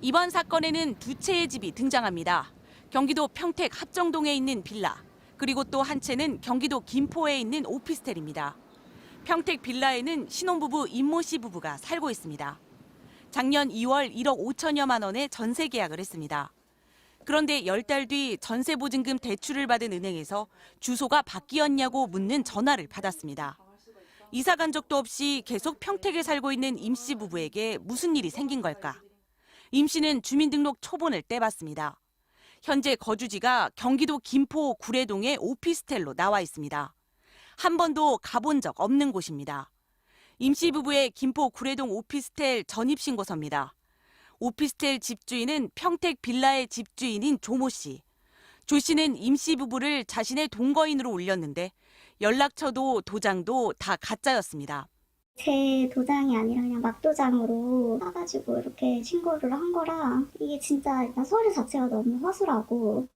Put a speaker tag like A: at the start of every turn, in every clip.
A: 이번 사건에는 두 채의 집이 등장합니다. 경기도 평택 합정동에 있는 빌라, 그리고 또 한 채는 경기도 김포에 있는 오피스텔입니다. 평택 빌라에는 신혼부부 임모 씨 부부가 살고 있습니다. 작년 2월 1억 5천여만 원의 전세 계약을 했습니다. 그런데 10달 뒤 전세 보증금 대출을 받은 은행에서 주소가 바뀌었냐고 묻는 전화를 받았습니다. 이사 간 적도 없이 계속 평택에 살고 있는 임 씨 부부에게 무슨 일이 생긴 걸까? 임 씨는 주민등록 초본을 떼봤습니다. 현재 거주지가 경기도 김포 구례동의 오피스텔로 나와 있습니다. 한 번도 가본 적 없는 곳입니다. 임 씨 부부의 김포 구례동 오피스텔 전입신고서입니다. 오피스텔 집주인은 평택 빌라의 집주인인 조모 씨. 조 씨는 임 씨 부부를 자신의 동거인으로 올렸는데 연락처도 도장도 다 가짜였습니다.
B: 제 도장이 아니라 그냥 막도장으로 써가지고 이렇게 신고를 한 거라 이게 진짜 일단 서류 자체가 너무 허술하고.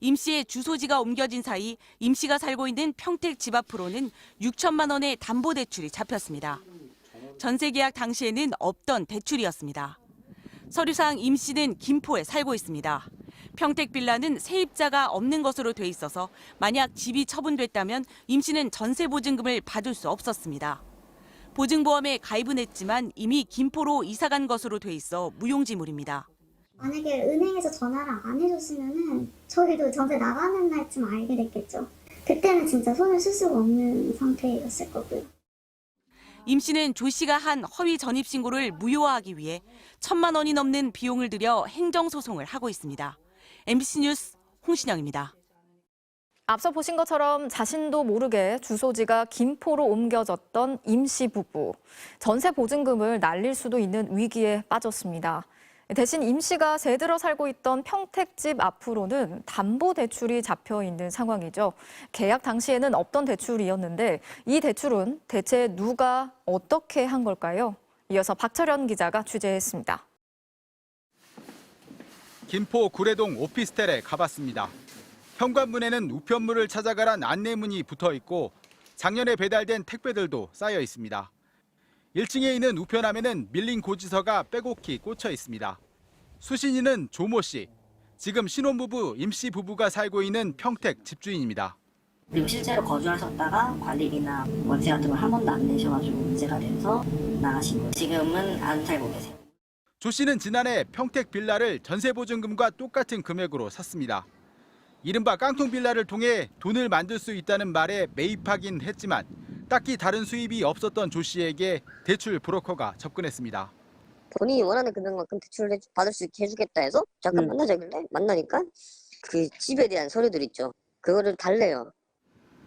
A: 임 씨의 주소지가 옮겨진 사이 임 씨가 살고 있는 평택 집 앞으로는 6천만 원의 담보대출이 잡혔습니다. 전세 계약 당시에는 없던 대출이었습니다. 서류상 임 씨는 김포에 살고 있습니다. 평택 빌라는 세입자가 없는 것으로 돼 있어서 만약 집이 처분됐다면 임 씨는 전세 보증금을 받을 수 없었습니다. 보증보험에 가입은 했지만 이미 김포로 이사 간 것으로 돼 있어 무용지물입니다.
B: 만약에 은행에서 전화를 안 해줬으면은 저희도 전세 나가는 날쯤 알게 됐겠죠. 그때는 진짜 손을 쓸 수가 없는 상태였을 거고요.
A: 임 씨는 조 씨가 한 허위 전입신고를 무효화하기 위해 1,000만 원이 넘는 비용을 들여 행정소송을 하고 있습니다. MBC 뉴스 홍신영입니다.
C: 앞서 보신 것처럼 자신도 모르게 주소지가 김포로 옮겨졌던 임 씨 부부. 전세 보증금을 날릴 수도 있는 위기에 빠졌습니다. 대신 임 씨가 새들어 살고 있던 평택집 앞으로는 담보대출이 잡혀 있는 상황이죠. 계약 당시에는 없던 대출이었는데 이 대출은 대체 누가 어떻게 한 걸까요? 이어서 박철현 기자가 취재했습니다.
D: 김포 구례동 오피스텔에 가봤습니다. 현관문에는 우편물을 찾아가란 안내문이 붙어 있고 작년에 배달된 택배들도 쌓여 있습니다. 1층에 있는 우편함에는 밀린 고지서가 빼곡히 꽂혀 있습니다. 수신인은 조모 씨, 지금 신혼부부 임 씨 부부가 살고 있는 평택 집주인입니다.
E: 그리고 실제로 거주하셨다가 관리비나 월세 같은 걸 한 번도 안 내셔가지고 문제가 돼서 나가신 거예요. 지금은 안 살고 계세요.
D: 조 씨는 지난해 평택 빌라를 전세 보증금과 똑같은 금액으로 샀습니다. 이른바 깡통 빌라를 통해 돈을 만들 수 있다는 말에 매입하긴 했지만 딱히 다른 수입이 없었던 조 씨에게 대출 브로커가 접근했습니다.
F: 본인이 원하는 금액만큼 대출을 받을 수 있게 해주겠다 해서 잠깐 만나자길래 만나니까 그 집에 대한 서류들 있죠. 그거를 달래요.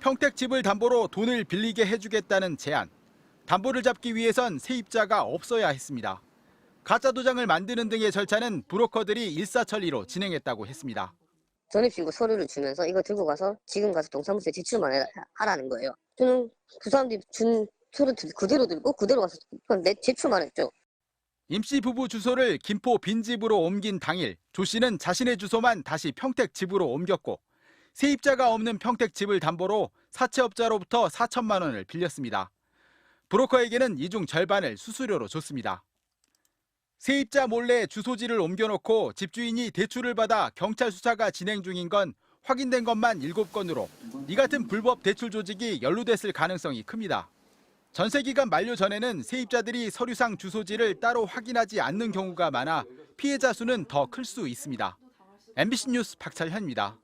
D: 평택 집을 담보로 돈을 빌리게 해주겠다는 제안. 담보를 잡기 위해선 세입자가 없어야 했습니다. 가짜 도장을 만드는 등의 절차는 브로커들이 일사천리로 진행했다고 했습니다.
F: 전입신고 서류를 주면서 이거 들고 가서 지금 가서 동사무소에 제출만 하라는 거예요. 저는 그 사람들이 준 서류 그대로 들고 그대로 가서 내 제출만 했죠.
D: 임 씨 부부 주소를 김포 빈집으로 옮긴 당일 조 씨는 자신의 주소만 다시 평택 집으로 옮겼고 세입자가 없는 평택 집을 담보로 사채업자로부터 4천만 원을 빌렸습니다. 브로커에게는 이 중 절반을 수수료로 줬습니다. 세입자 몰래 주소지를 옮겨놓고 집주인이 대출을 받아 경찰 수사가 진행 중인 건 확인된 것만 7건으로 이 같은 불법 대출 조직이 연루됐을 가능성이 큽니다. 전세 기간 만료 전에는 세입자들이 서류상 주소지를 따로 확인하지 않는 경우가 많아 피해자 수는 더 클 수 있습니다. MBC 뉴스 박철현입니다.